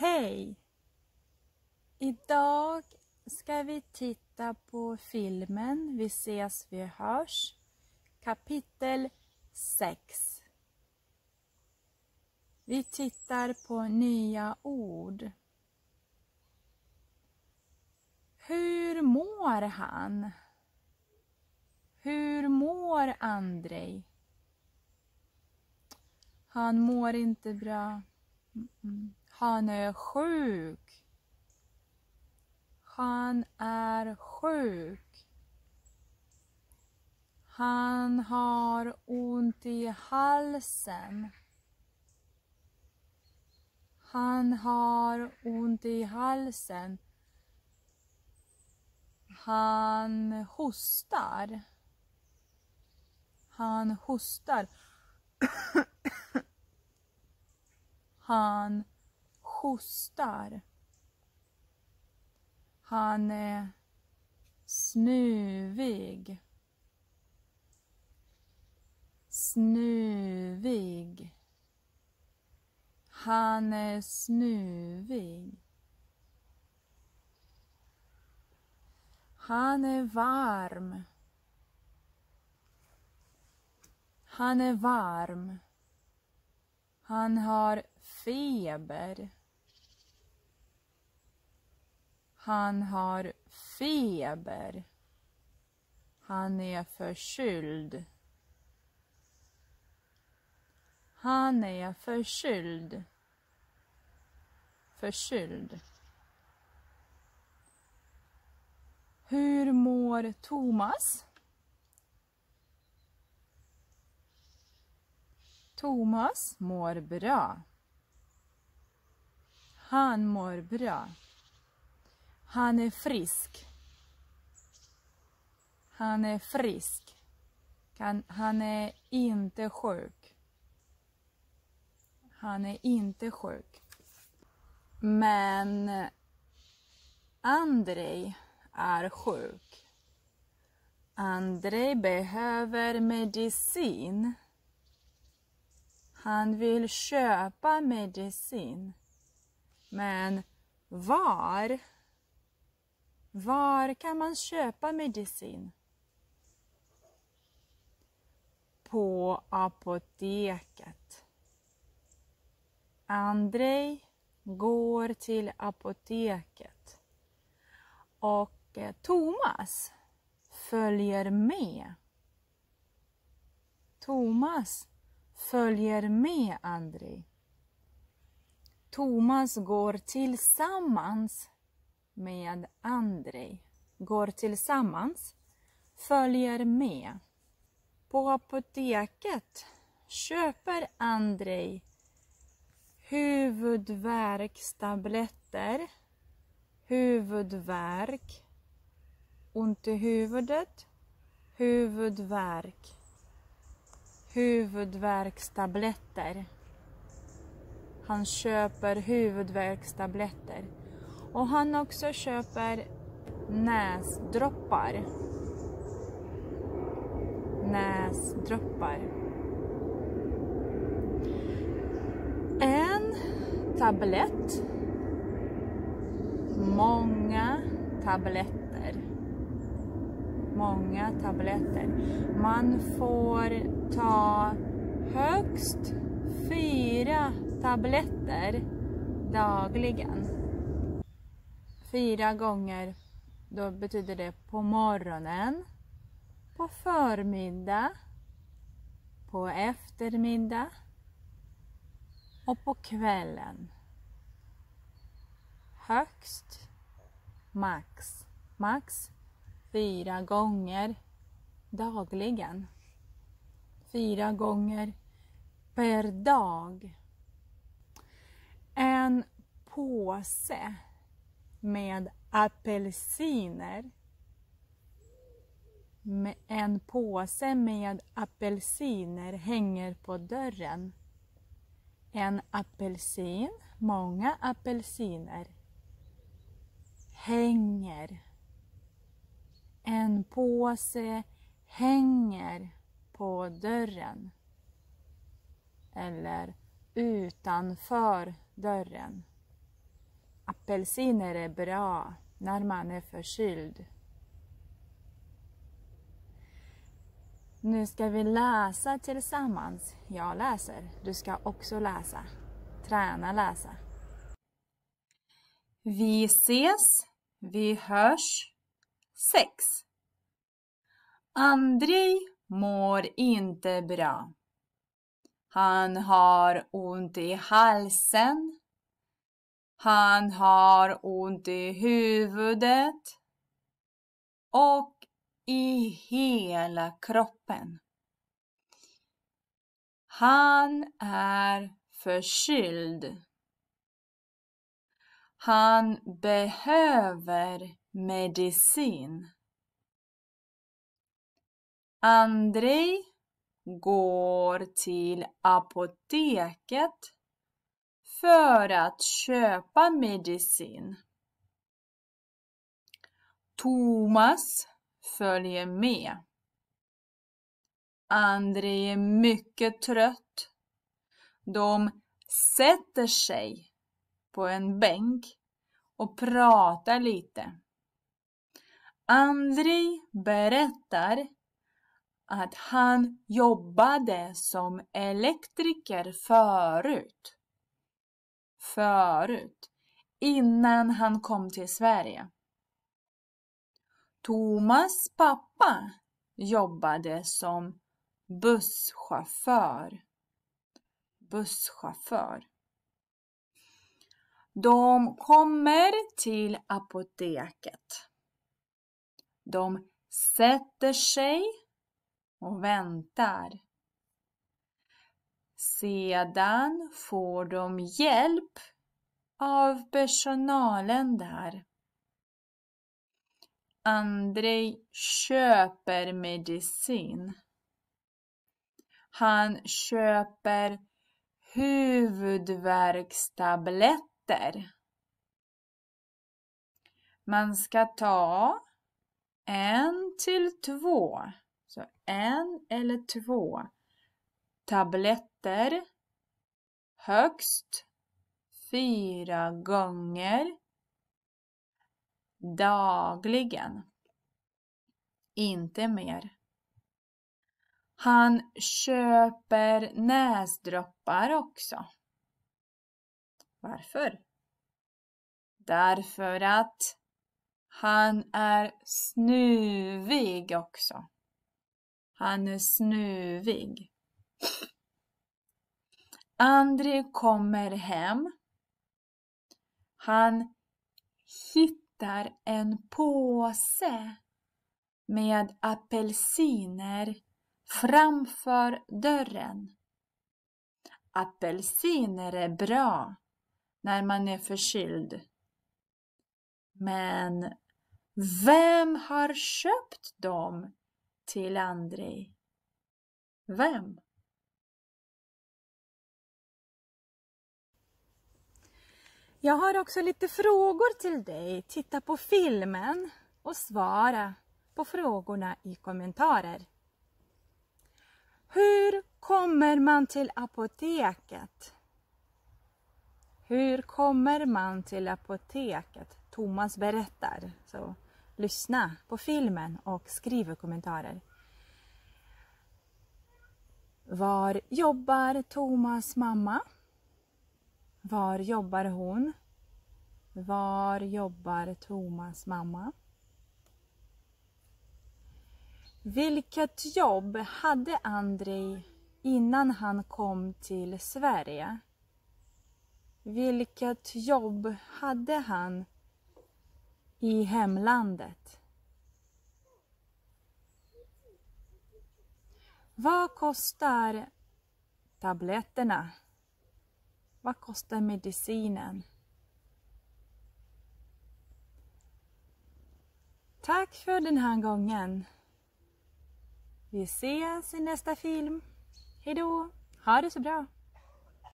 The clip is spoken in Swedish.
Hej! Idag ska vi titta på filmen Vi ses, vi hörs. Kapitel 6. Vi tittar på nya ord. Hur mår han? Hur mår Andrej? Han mår inte bra. Han är sjuk. Han är sjuk. Han har ont i halsen. Han har ont i halsen. Han hostar. Han hostar. Han hostar. Han är snuvig. Snuvig. Han är snuvig. Han är varm. Han är varm. Han har feber. Han har feber. Han är förkyld. Han är förkyld. Förkyld. Hur mår Thomas? Thomas mår bra. Han mår bra. Han är frisk. Han är frisk. Han är inte sjuk. Han är inte sjuk. Men Andrej är sjuk. Andrej behöver medicin. Han vill köpa medicin. Men var? Var kan man köpa medicin? På apoteket. Andrej går till apoteket. Och Thomas följer med. Thomas följer med Andrej. Thomas går tillsammans med Andrej. Går tillsammans, följer med. På apoteket köper Andrej huvudvärkstabletter. Huvudvärk. Ont i huvudet. Huvudvärk. Huvudvärkstabletter. Han köper huvudvärkstabletter. Och han också köper näsdroppar. Näsdroppar. En tablett. Många tabletter. Många tabletter. Man får ta högst 4 tabletter dagligen. 4 gånger, då betyder det på morgonen, på förmiddag, på eftermiddag och på kvällen. Högst, max 4 gånger dagligen. 4 gånger per dag. En påse med apelsiner. En påse med apelsiner hänger på dörren. En apelsin, många apelsiner. Hänger. En påse hänger på dörren. Eller utanför dörren. apelsiner är bra när man är förkyld. Nu ska vi läsa tillsammans. Jag läser. Du ska också läsa. Träna läsa. Vi ses. Vi hörs. 6. Andrei mår inte bra. Han har ont i halsen. Han har ont i huvudet. Och i hela kroppen. Han är förkyld. Han behöver medicin. Andrei går till apoteket för att köpa medicin. Thomas följer med. Andrei är mycket trött. De sätter sig på en bänk och pratar lite. Andrei berättar att han jobbade som elektriker förut, innan han kom till Sverige. Thomas pappa jobbade som busschaufför. De kommer till apoteket. De sätter sig och väntar. Sedan får de hjälp av personalen där. Andrei köper medicin. Han köper huvudvärkstabletter. Man ska ta 1 till 2. Så 1 eller 2 tabletter högst 4 gånger dagligen. Inte mer. Han köper näsdroppar också. Varför? Därför att han är snuvig också. Han är snuvig. Andrei kommer hem. Han hittar en påse med apelsiner framför dörren. Apelsiner är bra när man är förkyld. Men vem har köpt dem till Andrei? Vem? Jag har också lite frågor till dig. Titta på filmen och svara på frågorna i kommentarer. Hur kommer man till apoteket? Hur kommer man till apoteket? Thomas berättar. Så lyssna på filmen och skriv kommentarer. Var jobbar Thomas mamma? Var jobbar hon? Var jobbar Thomas mamma? Vilket jobb hade Andrei innan han kom till Sverige? Vilket jobb hade han i hemlandet? Vad kostar tabletterna? Vad kostar medicinen? Tack för den här gången. Vi ses i nästa film. Hej då! Ha det så bra!